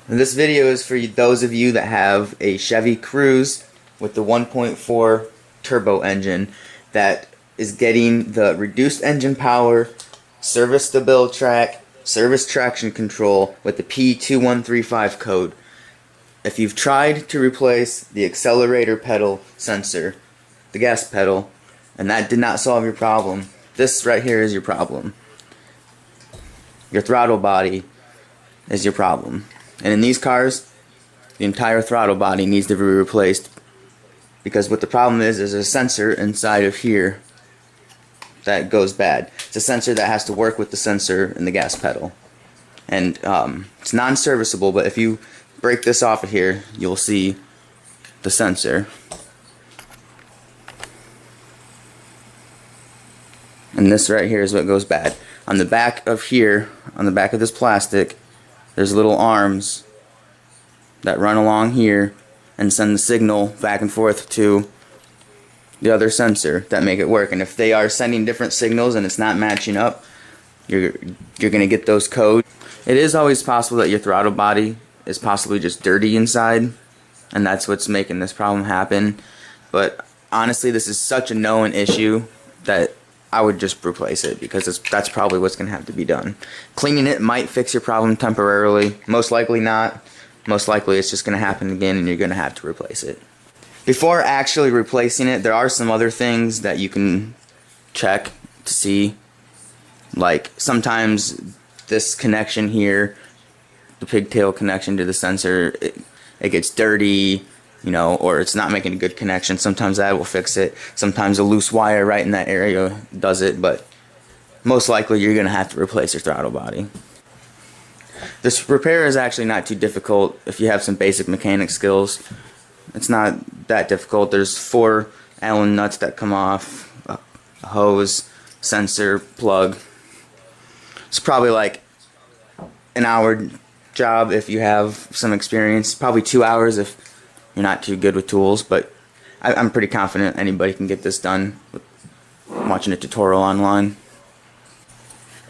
And this video is for those of you that have a Chevy Cruze with the 1.4 turbo engine that is getting the reduced engine power, service StabiliTrak, service traction control with the P2135 code. If you've tried to replace the accelerator pedal sensor, the gas pedal, and that did not solve your problem, this right here is your problem. Your throttle body is your problem. And in these cars, the entire throttle body needs to be replaced, because what the problem is a sensor inside of here that goes bad. It's a sensor that has to work with the sensor in the gas pedal. And it's non-serviceable, but if you break this off of here, you'll see the sensor. And this right here is what goes bad. On the back of here, on the back of this plastic, there's little arms that run along here and send the signal back and forth to the other sensor that make it work. And if they are sending different signals and it's not matching up, you're gonna get those codes. It is always possible that your throttle body is possibly just dirty inside, and that's what's making this problem happen. But honestly, this is such a known issue that I would just replace it, because that's probably what's going to have to be done. Cleaning it might fix your problem temporarily. Most likely not. Most likely it's just going to happen again and you're going to have to replace it. Before actually replacing it, there are some other things that you can check to see. Like sometimes this connection here, the pigtail connection to the sensor, it gets dirty, you know, or it's not making a good connection. Sometimes that will fix it. Sometimes a loose wire right in that area does it, but most likely you're going to have to replace your throttle body. This repair is actually not too difficult if you have some basic mechanic skills. It's not that difficult. There's 4 Allen nuts that come off, a hose, sensor, plug. It's probably like an hour job if you have some experience, probably 2 hours if you're not too good with tools, but I'm pretty confident anybody can get this done with watching a tutorial online.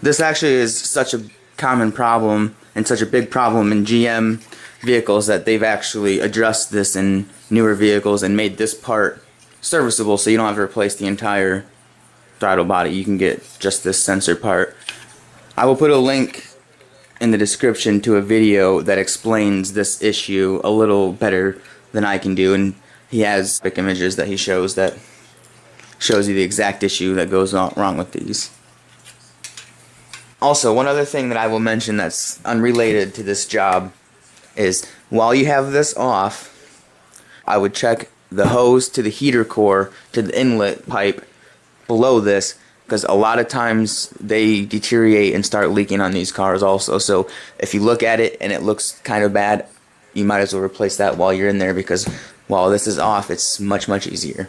This actually is such a common problem and such a big problem in GM vehicles that they've actually addressed this in newer vehicles and made this part serviceable, so you don't have to replace the entire throttle body. You can get just this sensor part. I will put a link in the description to a video that explains this issue a little better than I can do, and he has big images that he shows that shows you the exact issue that goes wrong with these. Also, one other thing that I will mention that's unrelated to this job is while you have this off, I would check the hose to the heater core to the inlet pipe below this, because a lot of times they deteriorate and start leaking on these cars also. So if you look at it and it looks kind of bad, you might as well replace that while you're in there, because while this is off, it's much easier.